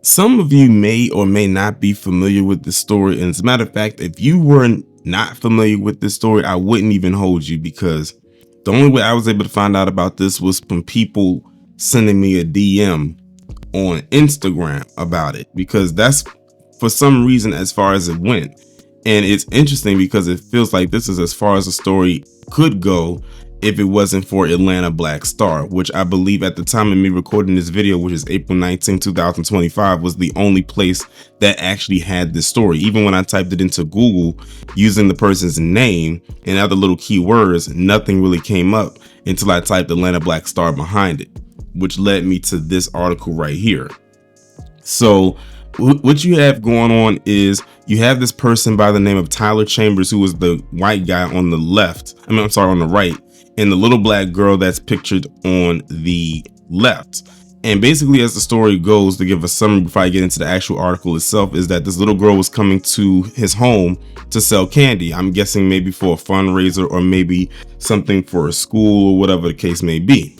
Some of you may or may not be familiar with this story. And as a matter of fact, if you weren't not familiar with this story, I wouldn't even hold you, because the only way I was able to find out about this was from people sending me a DM on Instagram about it, because that's for some reason as far as it went. And it's interesting because it feels like this is as far as the story could go if it wasn't for Atlanta Black Star, which I believe at the time of me recording this video, which is April 19, 2025, was the only place that actually had this story. Even when I typed it into Google using the person's name and other little keywords, nothing really came up until I typed Atlanta Black Star behind it, which led me to this article right here. So what you have going on is you have this person by the name of Tyler Chambers, who was the white guy on the left. On the right, and the little black girl that's pictured on the left. And basically, as the story goes, to give a summary before I get into the actual article itself, is that this little girl was coming to his home to sell candy. I'm guessing maybe for a fundraiser or maybe something for a school or whatever the case may be.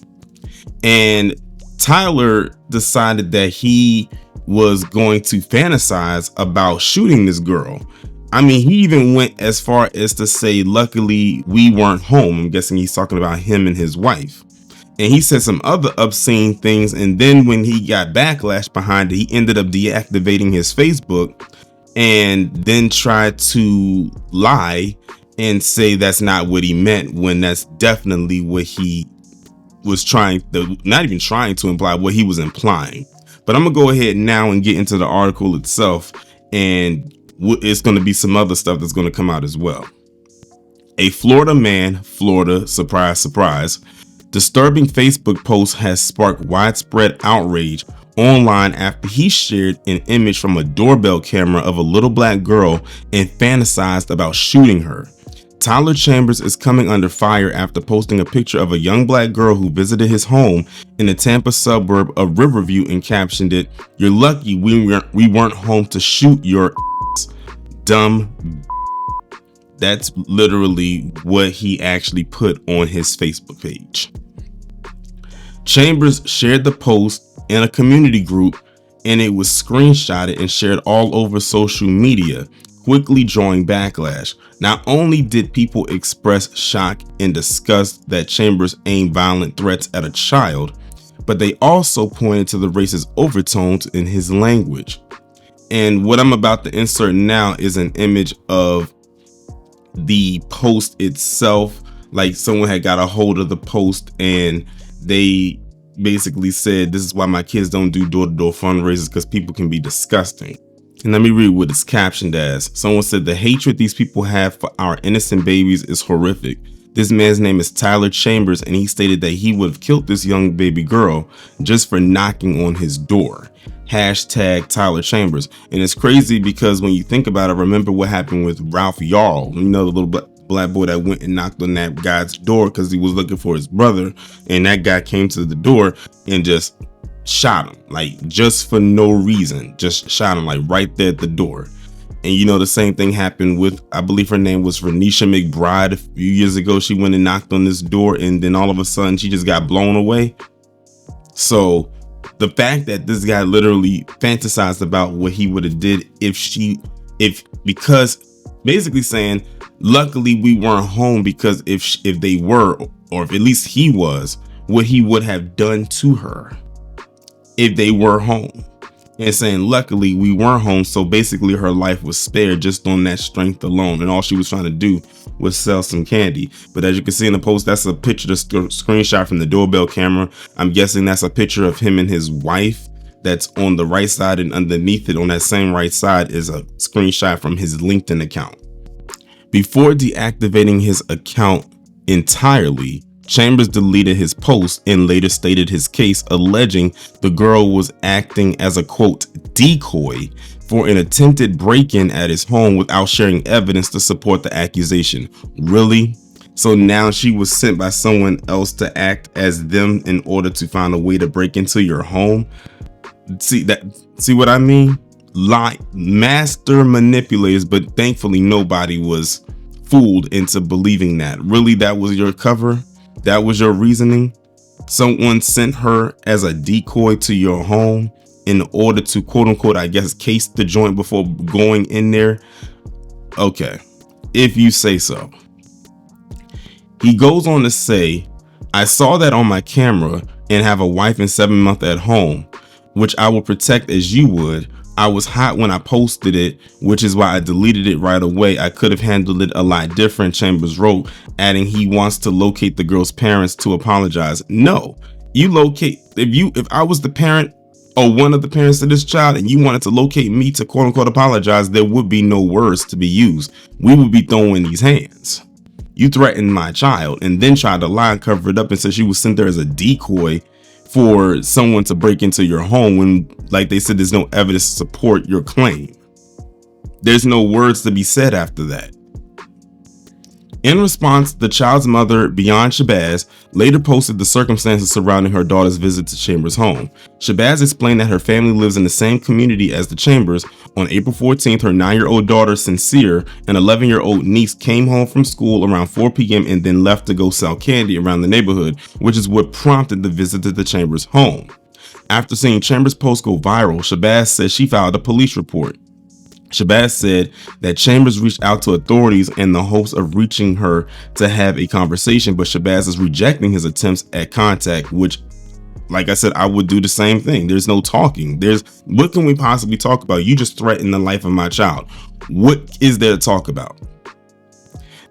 And Tyler decided that he was going to fantasize about shooting this girl. I mean, he even went as far as to say, luckily we weren't home. I'm guessing he's talking about him and his wife. And he said some other obscene things. And then when he got backlash behind it, he ended up deactivating his Facebook and then tried to lie and say that's not what he meant, when that's definitely what he was not even trying to imply, what he was implying. But I'm gonna go ahead now and get into the article itself, and it's going to be some other stuff that's going to come out as well. A Florida man, surprise, surprise, disturbing Facebook post has sparked widespread outrage online after he shared an image from a doorbell camera of a little black girl and fantasized about shooting her. Tyler Chambers is coming under fire after posting a picture of a young black girl who visited his home in the Tampa suburb of Riverview and captioned it, "You're lucky we weren't home to shoot your dumb." That's literally what he actually put on his Facebook page. Chambers shared the post in a community group, and it was screenshotted and shared all over social media, quickly drawing backlash. Not only did people express shock and disgust that Chambers aimed violent threats at a child, but they also pointed to the racist overtones in his language. And what I'm about to insert now is an image of the post itself. Like, someone had got a hold of the post and they basically said, "This is why my kids don't do door-to-door fundraisers, because people can be disgusting." And let me read what it's captioned as. Someone said, "The hatred these people have for our innocent babies is horrific. This man's name is Tyler Chambers, and he stated that he would have killed this young baby girl just for knocking on his door. Hashtag Tyler Chambers." And it's crazy because when you think about it, remember what happened with Ralph Yarl, the little black boy that went and knocked on that guy's door because he was looking for his brother, and that guy came to the door and just shot him, like, just for no reason, just shot him, like, right there at the door. And the same thing happened with, I believe her name was Renisha McBride. A few years ago, she went and knocked on this door, and then all of a sudden she just got blown away. So the fact that this guy literally fantasized about what he would have did because basically saying, luckily we weren't home, because if they were, or if at least he was, what he would have done to her if they were home, and saying luckily we weren't home, so basically her life was spared just on that strength alone, and all she was trying to do was sell some candy. But as you can see in the post, that's a picture, the screenshot from the doorbell camera. I'm guessing that's a picture of him and his wife that's on the right side, and underneath it on that same right side is a screenshot from his LinkedIn account. Before deactivating his account entirely, Chambers deleted his post and later stated his case, alleging the girl was acting as a, quote, decoy for an attempted break-in at his home without sharing evidence to support the accusation. Really? So now she was sent by someone else to act as them in order to find a way to break into your home? See what I mean? Master manipulators, but thankfully nobody was fooled into believing that. Really, that was your cover? That was your reasoning? Someone sent her as a decoy to your home in order to quote unquote, I guess, case the joint before going in there. Okay, if you say so. He goes on to say, I saw that on my camera and have a wife and 7 months at home, which I will protect as you would. I was hot when I posted it, which is why I deleted it right away. I could have handled it a lot different, Chambers wrote, adding he wants to locate the girl's parents to apologize. No, you locate, if I was the parent or one of the parents of this child and you wanted to locate me to quote unquote apologize, there would be no words to be used. We would be throwing these hands. You threatened my child and then tried to lie and cover it up and said she was sent there as a decoy for someone to break into your home when, like they said, there's no evidence to support your claim. There's no words to be said after that. In response, the child's mother, Beyond Shabazz, later posted the circumstances surrounding her daughter's visit to Chambers' home. Shabazz explained that her family lives in the same community as the Chambers. On April 14th, her 9-year-old daughter, Sincere, and 11-year-old niece came home from school around 4 p.m. and then left to go sell candy around the neighborhood, which is what prompted the visit to the Chambers' home. After seeing Chambers' post go viral, Shabazz said she filed a police report. Shabazz said that Chambers reached out to authorities in the hopes of reaching her to have a conversation, but Shabazz is rejecting his attempts at contact, which, like I said, I would do the same thing. There's no talking. What can we possibly talk about? You just threatened the life of my child. What is there to talk about?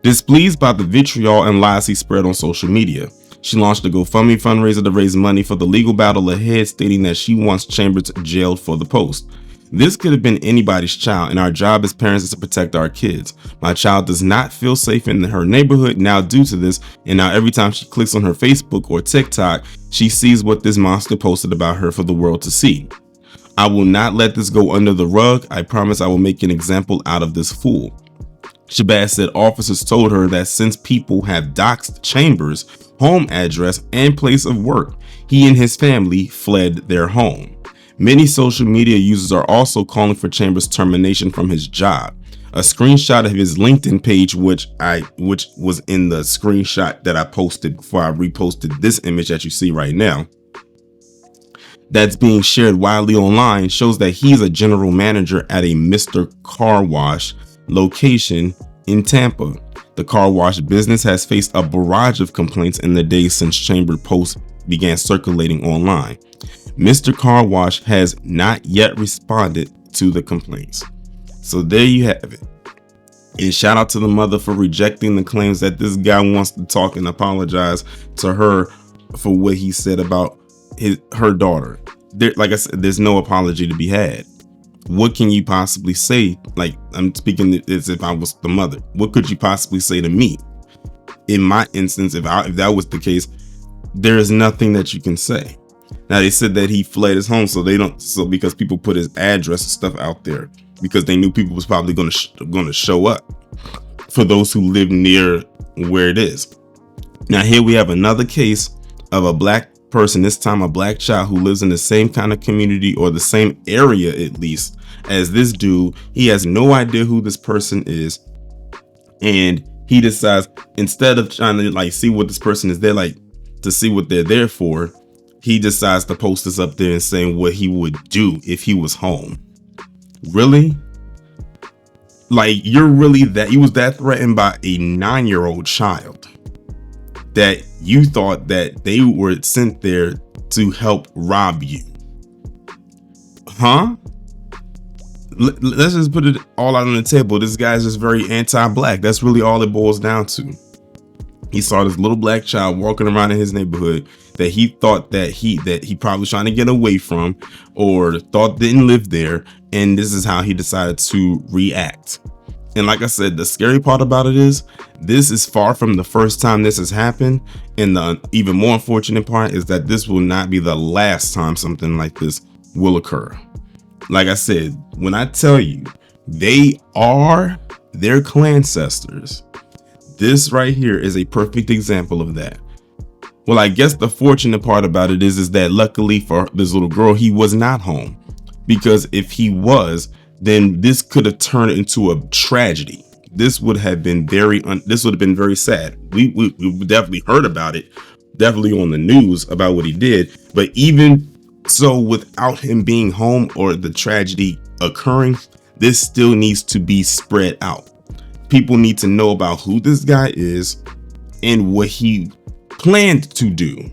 Displeased by the vitriol and lies he spread on social media, she launched a GoFundMe fundraiser to raise money for the legal battle ahead, stating that she wants Chambers jailed for the post. This could have been anybody's child, and our job as parents is to protect our kids. My child does not feel safe in her neighborhood now due to this, and now every time she clicks on her Facebook or TikTok, she sees what this monster posted about her for the world to see. I will not let this go under the rug. I promise I will make an example out of this fool. Shabazz said officers told her that since people have doxed Chambers' home address and place of work, he and his family fled their home. Many social media users are also calling for Chambers' termination from his job. A screenshot of his LinkedIn page, which was in the screenshot that I posted before I reposted this image that you see right now, that's being shared widely online, shows that he's a general manager at a Mr. Car Wash location in Tampa. The car wash business has faced a barrage of complaints in the days since Chambers' posts began circulating online. Mr. Car Wash has not yet responded to the complaints. So there you have it. And shout out to the mother for rejecting the claims that this guy wants to talk and apologize to her for what he said about her daughter. Like I said, there's no apology to be had. What can you possibly say? Like, I'm speaking as if I was the mother. What could you possibly say to me? In my instance, if that was the case, there is nothing that you can say. Now they said that he fled his home, so because people put his address and stuff out there because they knew people was probably going to show up for those who live near where it is. Now here we have another case of a black person, this time a black child who lives in the same kind of community or the same area at least as this dude. He has no idea who this person is, and he decides, instead of trying to like see what this person is there, like to see what they're there for, he decides to post this up there and saying what he would do if he was home. Really? Like, you're really that, you was that threatened by a 9-year-old child that you thought that they were sent there to help rob you? Huh? Let's just put it all out on the table. This guy's just very anti-black. That's really all it boils down to. He saw this little black child walking around in his neighborhood that he thought that he probably trying to get away from or thought didn't live there. And this is how he decided to react. And like I said, the scary part about it is this is far from the first time this has happened. And the even more unfortunate part is that this will not be the last time something like this will occur. Like I said, when I tell you they are their clancestors, this right here is a perfect example of that. Well, I guess the fortunate part about it is that luckily for this little girl, he was not home, because if he was, then this could have turned into a tragedy. This would have been very sad. We definitely heard about it, definitely on the news about what he did. But even So without him being home or the tragedy occurring, this still needs to be spread out. People need to know about who this guy is and what he planned to do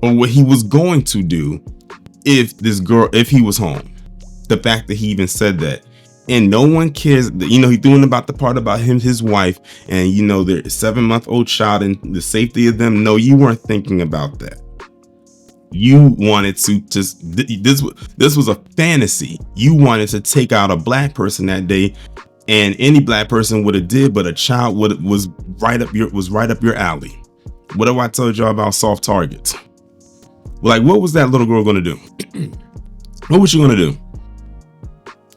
or what he was going to do if he was home. The fact that he even said that. And no one cares, he threw in about the part about his wife, and their 7-month-old child and the safety of them. No, you weren't thinking about that. You wanted to just, this was a fantasy. You wanted to take out a black person that day, and any black person would have did, but a child was right up your alley. What have I told y'all about soft targets? Like, what was that little girl gonna do? What was she gonna do?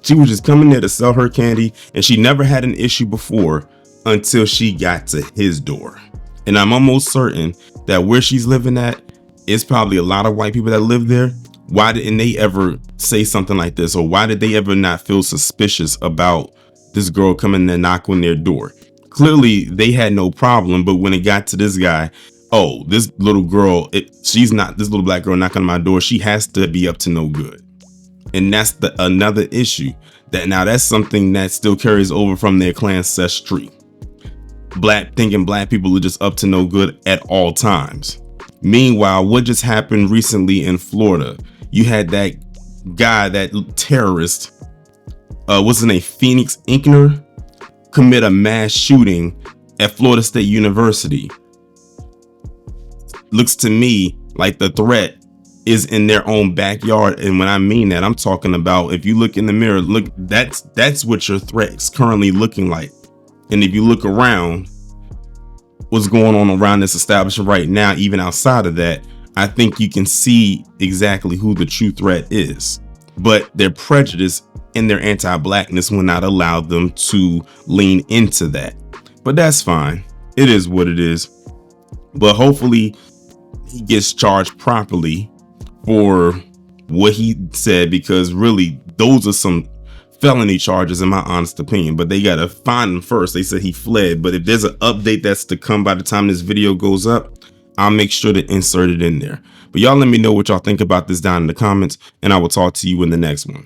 She was just coming there to sell her candy, and she never had an issue before until she got to his door. And I'm almost certain that where she's living at, it's probably a lot of white people that live there. Why didn't they ever say something like this? Or why did they ever not feel suspicious about this girl coming there knocking on their door? Clearly they had no problem, but when it got to this guy, oh, this little girl, this little black girl knocking on my door, she has to be up to no good. And that's another issue. That's something that still carries over from their clan ancestry. Thinking black people are just up to no good at all times. Meanwhile, what just happened recently in Florida? You had that guy, that terrorist, what's his name, Phoenix Inkner, commit a mass shooting at Florida State University. Looks to me like the threat is in their own backyard. And when I mean that, I'm talking about, if you look in the mirror, look, that's what your threat's currently looking like. And if you look around what's going on around this establishment right now, even outside of that, I think you can see exactly who the true threat is. But their prejudice and their anti-blackness will not allow them to lean into that. But that's fine. It is what it is. But hopefully he gets charged properly for what he said, because really those are some felony charges in my honest opinion. But they gotta find him first. They said he fled, but if there's an update that's to come by the time this video goes up, I'll make sure to insert it in there. But y'all let me know what y'all think about this down in the comments, and I will talk to you in the next one.